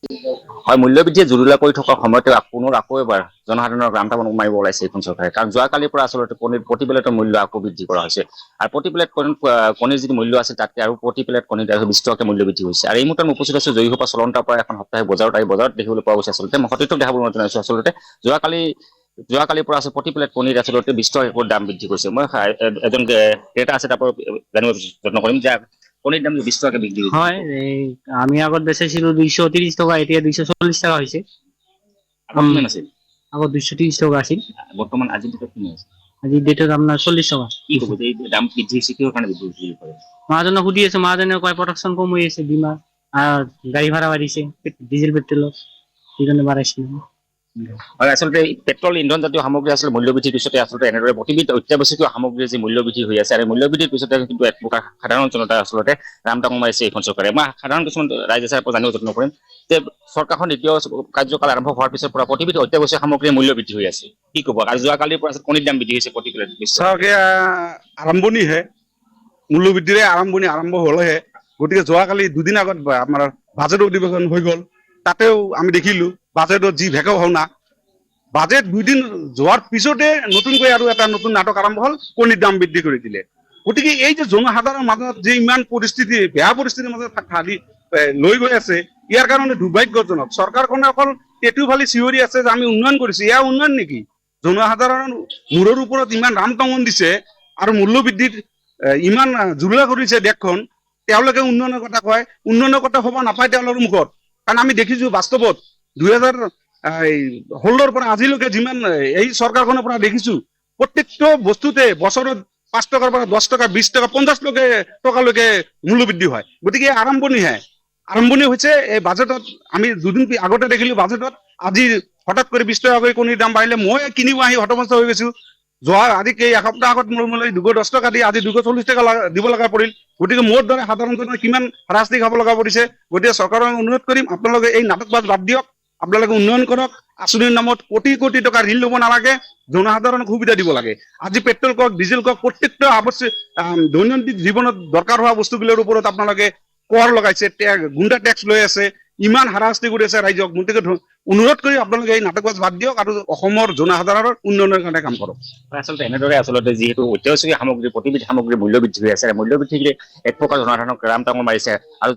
হয়, মূল্যবৃদ্ধিয়ে জুৰুলা কৰি থকাৰ সময়তে পুনৰ আকৌ এবাৰ জনসাধাৰণৰ ৰাম টাঙন মাৰিব ওলাইছে এইখন চৰকাৰে। কাৰণ যোৱাকালিৰ পৰা আচলতে কণীৰ প্ৰতি প্লেটৰ মূল্য আকৌ বৃদ্ধি কৰা হৈছে। আৰু প্ৰতি প্লেট কণীৰ যিটো মূল্য আছে তাতকে আৰু প্ৰতি প্লেট কণীত 20 টকাকৈ মূল্য বৃদ্ধি হৈছে। আৰু এই মুহূৰ্তত মই উপস্থিত আছো জয়ীসোপা চলন্তাৰ পৰা এখন সপ্তাহে বজাৰত দেখিবলৈ পোৱা গৈছে। আচলতে মই সতীৰ্থক দেখাবলৈ জনাইছো আচলতে যোৱাকালিৰ পৰা আছে প্ৰতি প্লেট কণীৰ আচলতে 20 টকাকৈ দাম বৃদ্ধি কৰিছে। মই এজন ক্ৰেতা আছে তাৰ পৰা জানিব যত্ন কৰিম যে কণীৰ দাম 20 টকাকৈ বৃদ্ধি হৈছে। হয়, আমি আগত বেচাইছিলো 230 টকা, এতিয়া 240 টাকা হৈছে। আগত কিমান আছিল? আগত 230 টাকা আছিল। বৰ্তমান আজিৰ ডেটত কিমান আছে? আজিৰ ডেটত আপোনাৰ 40 টাকা। কি ক'ব যে এই দাম বৃদ্ধি হৈছে কিহৰ কাৰণে বৃদ্ধি হৈছে? মহাজনক সুধি আছো, মহাজনে কয় প্ৰডাকশ্যন কম হৈ আছে, বীমা গাড়ী ভাড়া বাঢ়িছে, ডিজেল পেট্ৰলৰ সেইকাৰণে বাঢ়াইছে। হয়, আচলতে পেট্ৰল ইন্ধন জাতীয় সামগ্ৰী আচলতে মূল্যবৃদ্ধিৰ পিছতে আচলতে এনেদৰে প্ৰতিবিধ অত্যাৱশ্যকীয় সামগ্ৰীৰ যি মূল্যবৃদ্ধি হৈ আছে আৰু মূল্যবৃদ্ধিৰ পিছতে কিন্তু এক প্ৰকাৰ সাধাৰণ জনতাই আচলতে ৰাম টাঙন মাৰিছে এইখন চৰকাৰে। মই সাধাৰণ কিছুমান ৰাইজ আছে জানিব যত্ন কৰিম যে চৰকাৰখন দ্বিতীয় কাৰ্যকাল আৰম্ভ হোৱাৰ পিছৰ পৰা প্ৰতিবিধ অত্যাৱশ্যকীয় সামগ্ৰীৰ মূল্য বৃদ্ধি হৈ আছে। কি ক'ব? আৰু যোৱাকালিৰ পৰা কণীৰ দাম বৃদ্ধি হৈছে প্ৰতি প্লেট। চাওক, আৰম্ভণিহে, মূল্যবৃদ্ধিৰে আৰম্ভ হলেহে। গতিকে যোৱাকালি দুদিন আগত আমাৰ বাজেট অধিৱেশন হৈ গ'ল, তাতেও আমি দেখিলো বাজেটত যি ভেকৌ ভাওনা। বাজেট 2 দিন যোৱাৰ পিছতে নতুনকৈ আৰু এটা নতুন নাটক আৰম্ভ হ'ল, কণীৰ দাম বৃদ্ধি কৰি দিলে। গতিকে এই যে জনসাধাৰণৰ মাজত যে ইমান বেয়া পৰিস্থিতিৰ মাজত লৈ গৈ আছে, ইয়াৰ কাৰণে দুৰ্ভাগ্যজনক। চৰকাৰখনে অকল টেটু ফালি চিঞৰি আছে যে আমি উন্নয়ন কৰিছো। এয়া উন্নয়ন নেকি? জনসাধাৰণৰ মূৰৰ ওপৰত ইমান ৰাম টাঙন দিছে আৰু মূল্য বৃদ্ধিত ইমান জুৰুলা কৰিছে দেশখন। তেওঁলোকে উন্নয়নৰ কথা কয়, উন্নয়নৰ কথা হ'ব নাপায় তেওঁলোকৰ মুখত। কাৰণ আমি দেখিছো বাস্তৱত 2016 পৰা আজিলৈকে যিমান এই চৰকাৰখনৰ পৰা দেখিছো, প্ৰত্যেকটো বস্তুতে বছৰত 5 টকাৰ পৰা 10 টকা, 20 টকা, 50 টকালৈকে মূল্য বৃদ্ধি হয়। গতিকে আৰম্ভণি হৈছে এই বাজেটত। আমি দুদিন আগতে দেখিলো বাজেটত আজি হঠাৎ কৰি 20 টকাকৈ কণীৰ দাম বাঢ়িলে মই কিনিব আহি হতভম্ব হৈ গৈছো। আজি এসপ্তাহ আগত মোৰ 210 টকা দি আজি 240 টকা দিব লগা পৰিল। গতিকে মোৰ দৰে সাধাৰণ জনে কিমান হাৰাশাস্তি খাব লগা পৰিছে। গতিকে চৰকাৰক অনুৰোধ কৰিম, আপোনালোকে এই নাটকবাজ বাদ দিয়ক, আপোনালোকে উন্নয়ন কৰক। আঁচনিৰ নামত কোটি কোটি টকা ঋণ ল'ব নালাগে, জনসাধাৰণক সুবিধা দিব লাগে। আজি পেট্ৰল কওক, ডিজেল কওক, প্ৰত্যেকটা দৈনন্দিন জীৱনত দৰকাৰ হোৱা বস্তুবিলাকৰ ওপৰত আপোনালোকে কৰ লগাইছে, গুণ্ডা টেক্স লৈ আছে, ইমান হাৰাশাস্তি কৰি আছে ৰাইজক। গতিকে অনুৰোধ কৰি আপোনালোকে এই নাটকবাজ বাদ দিয়ক আৰু অসমৰ জনসাধাৰণৰ উন্নয়নৰ কাৰণে কাম কৰক। আচলতে এনেদৰে আচলতে যিহেতু অত্যাৱশ্যকীয় সামগ্ৰী প্ৰতিবিধ সামগ্ৰীৰ মূল্য বৃদ্ধি হৈ আছে, মূল্য বৃদ্ধি এক প্ৰকাৰ জনসাধাৰণক ৰাম টাঙন মাৰিছে। আৰু